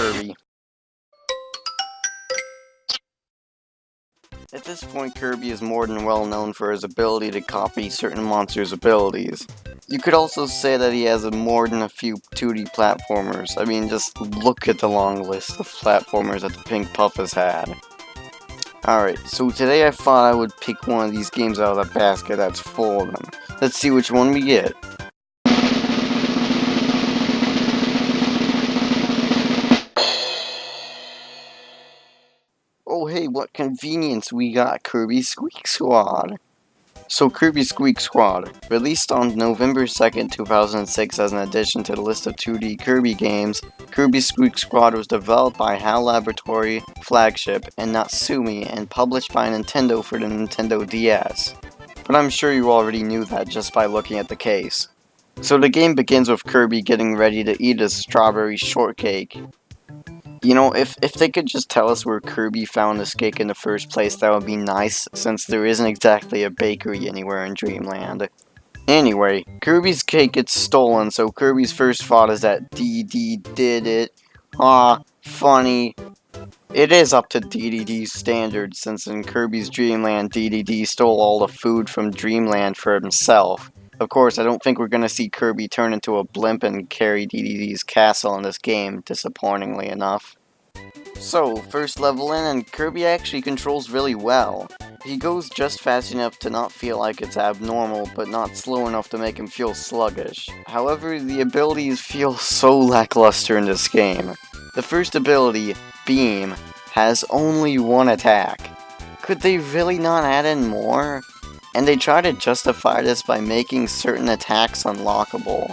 Kirby. At this point, Kirby is more than well known for his ability to copy certain monsters' abilities. You could also say that he has more than a few 2D platformers. I mean, just look at the long list of platformers that the Pink Puff has had. Alright, so today I thought I would pick one of these games out of the basket that's full of them. Let's see which one we get. Oh hey, what convenience, we got Kirby Squeak Squad! So Kirby Squeak Squad, released on November 2nd, 2006 as an addition to the list of 2D Kirby games, Kirby Squeak Squad was developed by HAL Laboratory, Flagship, and Natsumi and published by Nintendo for the Nintendo DS. But I'm sure you already knew that just by looking at the case. So the game begins with Kirby getting ready to eat a strawberry shortcake. You know, if they could just tell us where Kirby found this cake in the first place, that would be nice, since there isn't exactly a bakery anywhere in Dreamland. Anyway, Kirby's cake gets stolen, so Kirby's first thought is that DD did it. Ah, funny. It is up to DDD's standards, since in Kirby's Dreamland, DDD stole all the food from Dreamland for himself. Of course, I don't think we're gonna see Kirby turn into a blimp and carry DDD's castle in this game, disappointingly enough. So, first level in, and Kirby actually controls really well. He goes just fast enough to not feel like it's abnormal, but not slow enough to make him feel sluggish. However, the abilities feel so lackluster in this game. The first ability, Beam, has only one attack. Could they really not add in more? And they try to justify this by making certain attacks unlockable.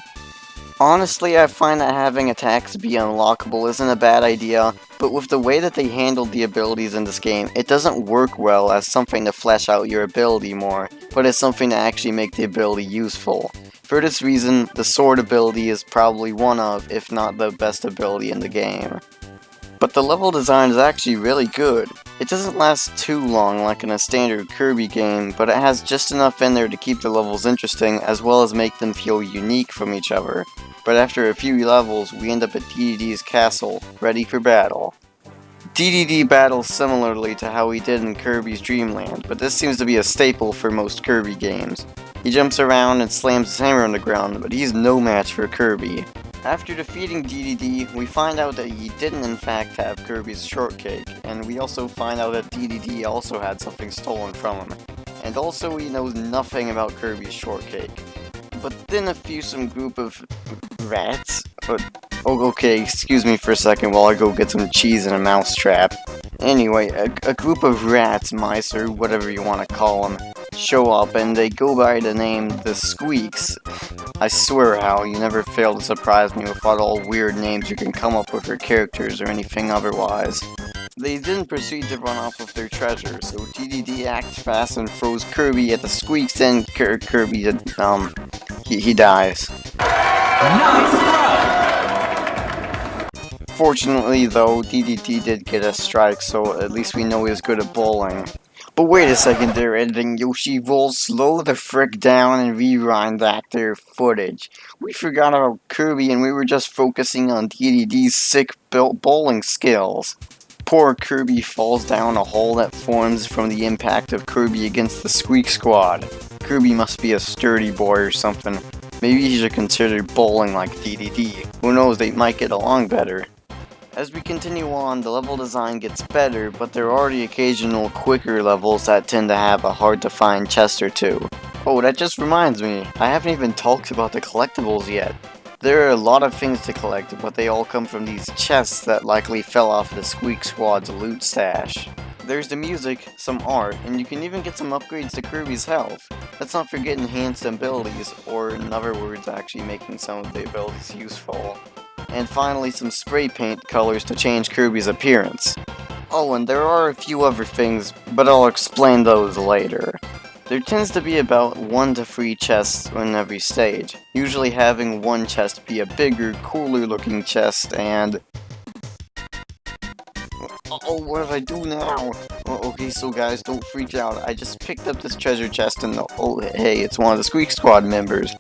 Honestly, I find that having attacks be unlockable isn't a bad idea, but with the way that they handled the abilities in this game, it doesn't work well as something to flesh out your ability more, but as something to actually make the ability useful. For this reason, the sword ability is probably one of, if not the best ability in the game. But the level design is actually really good. It doesn't last too long like in a standard Kirby game, but it has just enough in there to keep the levels interesting as well as make them feel unique from each other. But after a few levels, we end up at DDD's castle, ready for battle. DDD battles similarly to how he did in Kirby's Dreamland, but this seems to be a staple for most Kirby games. He jumps around and slams his hammer on the ground, but he's no match for Kirby. After defeating DDD, we find out that he didn't in fact have Kirby's shortcake, and we also find out that DDD also had something stolen from him. And also he knows nothing about Kirby's shortcake. But then a fearsome group of rats? Oh, okay, excuse me for a second while I go get some cheese and a mousetrap. Anyway, a group of rats, mice, or whatever you want to call them, show up and they go by the name the Squeaks. I swear, Hal, you never fail to surprise me with what all weird names you can come up with for characters or anything otherwise. They then proceed to run off with their treasure, so DDD acts fast and throws Kirby at the Squeaks, and Kirby, he dies. Nice run! Fortunately, though, DDD did get a strike, so at least we know he's good at bowling. But wait a second there, editing YoshiRoll, slow the frick down and rewind that there footage. We forgot about Kirby and we were just focusing on DDD's sick bowling skills. Poor Kirby falls down a hole that forms from the impact of Kirby against the Squeak Squad. Kirby must be a sturdy boy or something. Maybe he should consider bowling like DDD. Who knows, they might get along better. As we continue on, the level design gets better, but there are the occasional quicker levels that tend to have a hard-to-find chest or two. Oh, that just reminds me, I haven't even talked about the collectibles yet. There are a lot of things to collect, but they all come from these chests that likely fell off the Squeak Squad's loot stash. There's the music, some art, and you can even get some upgrades to Kirby's health. Let's not forget enhanced abilities, or in other words, actually making some of the abilities useful. And finally some spray paint colors to change Kirby's appearance. Oh, and there are a few other things, but I'll explain those later. There tends to be about 1 to 3 chests in every stage, usually having one chest be a bigger, cooler looking chest and... Oh, what did I do now? Oh, okay, so guys, don't freak out. I just picked up this treasure chest and oh, hey, it's one of the Squeak Squad members.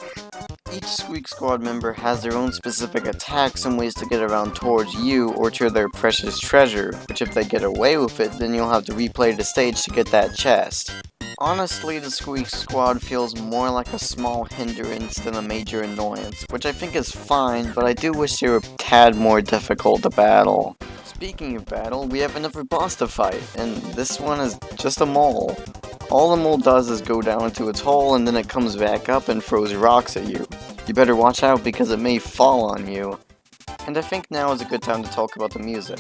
Each Squeak Squad member has their own specific attacks and ways to get around towards you or to their precious treasure, which if they get away with it, then you'll have to replay the stage to get that chest. Honestly, the Squeak Squad feels more like a small hindrance than a major annoyance, which I think is fine, but I do wish they were a tad more difficult to battle. Speaking of battle, we have another boss to fight, and this one is just a mole. All the mole does is go down into its hole and then it comes back up and throws rocks at you. You better watch out because it may fall on you. And I think now is a good time to talk about the music.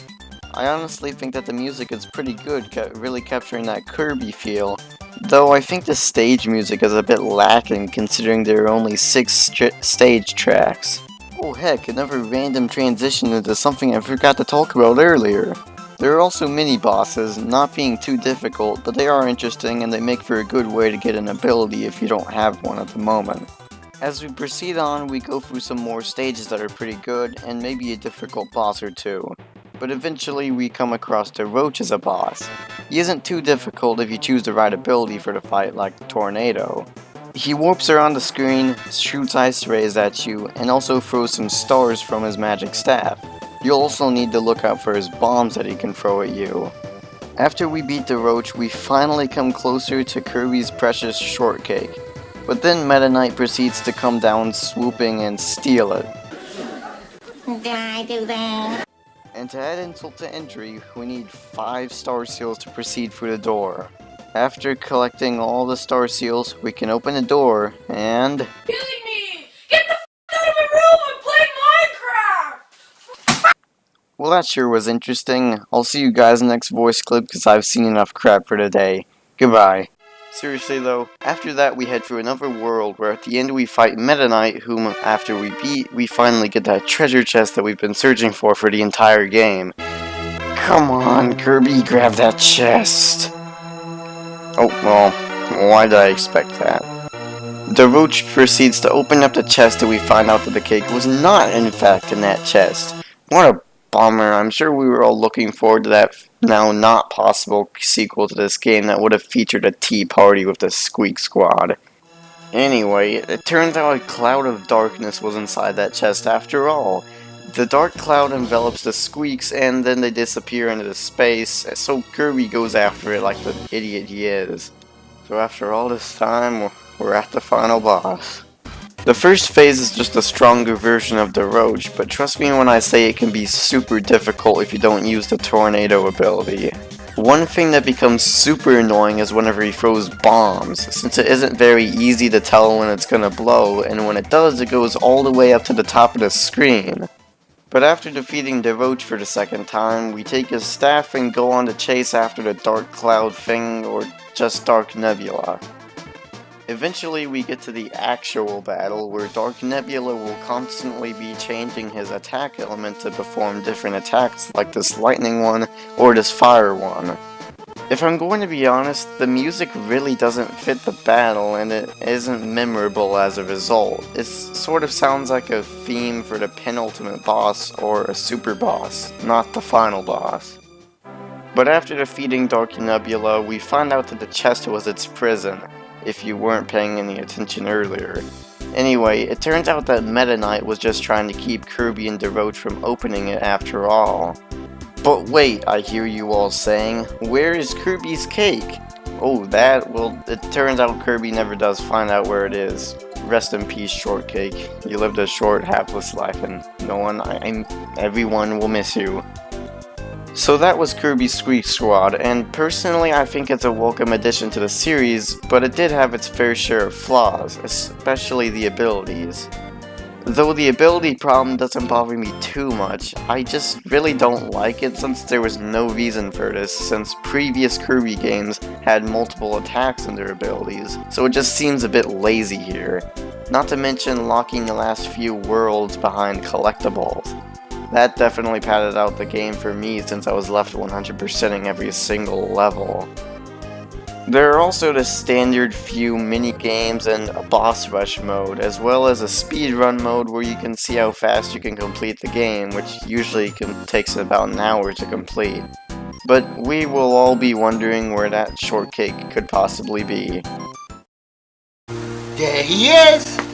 I honestly think that the music is pretty good, really capturing that Kirby feel, though I think the stage music is a bit lacking considering there are only 6 stage tracks. Oh heck, another random transition into something I forgot to talk about earlier. There are also mini-bosses, not being too difficult, but they are interesting and they make for a good way to get an ability if you don't have one at the moment. As we proceed on, we go through some more stages that are pretty good, and maybe a difficult boss or two. But eventually we come across the Roach as a boss. He isn't too difficult if you choose the right ability for the fight, like the Tornado. He warps around the screen, shoots ice rays at you, and also throws some stars from his magic staff. You'll also need to look out for his bombs that he can throw at you. After we beat the Roach, we finally come closer to Kirby's precious shortcake. But then Meta Knight proceeds to come down swooping and steal it. Did I do that? And to add insult to injury, we need 5 star seals to proceed through the door. After collecting all the star seals, we can open the door and... Killing me! Get the f out of my room! I'm playing Minecraft! Well, that sure was interesting. I'll see you guys in the next voice clip because I've seen enough crap for today. Goodbye. Seriously though, after that we head through another world where at the end we fight Meta Knight, whom after we beat, we finally get that treasure chest that we've been searching for the entire game. Come on, Kirby, grab that chest. Oh, well, why did I expect that? The Roach proceeds to open up the chest and we find out that the cake was not in fact in that chest. What a bummer. I'm sure we were all looking forward to that now not possible sequel to this game that would have featured a tea party with the Squeak Squad. Anyway, it turns out a cloud of darkness was inside that chest after all. The dark cloud envelops the Squeaks and then they disappear into space, so Kirby goes after it like the idiot he is. So after all this time, we're at the final boss. The first phase is just a stronger version of the Roach, but trust me when I say it can be super difficult if you don't use the Tornado ability. One thing that becomes super annoying is whenever he throws bombs, since it isn't very easy to tell when it's gonna blow, and when it does, it goes all the way up to the top of the screen. But after defeating the Roach for the second time, we take his staff and go on to chase after the Dark Cloud thing, or just Dark Nebula. Eventually we get to the actual battle, where Dark Nebula will constantly be changing his attack element to perform different attacks, like this lightning one, or this fire one. If I'm going to be honest, the music really doesn't fit the battle, and it isn't memorable as a result. It sort of sounds like a theme for the penultimate boss, or a super boss, not the final boss. But after defeating Dark Nebula, we find out that the chest was its prison, if you weren't paying any attention earlier. Anyway, it turns out that Meta Knight was just trying to keep Kirby and the Roach from opening it after all. But wait, I hear you all saying, where is Kirby's cake? Oh, that? Well, it turns out Kirby never does find out where it is. Rest in peace, Shortcake. You lived a short, hapless life, and everyone will miss you. So that was Kirby Squeak Squad, and personally I think it's a welcome addition to the series, but it did have its fair share of flaws, especially the abilities. Though the ability problem doesn't bother me too much, I just really don't like it since there was no reason for this, since previous Kirby games had multiple attacks in their abilities, so it just seems a bit lazy here. Not to mention locking the last few worlds behind collectibles. That definitely padded out the game for me since I was left 100%ing every single level. There are also the standard few mini-games and a boss rush mode, as well as a speedrun mode where you can see how fast you can complete the game, which usually takes about an hour to complete. But we will all be wondering where that shortcake could possibly be. There he is!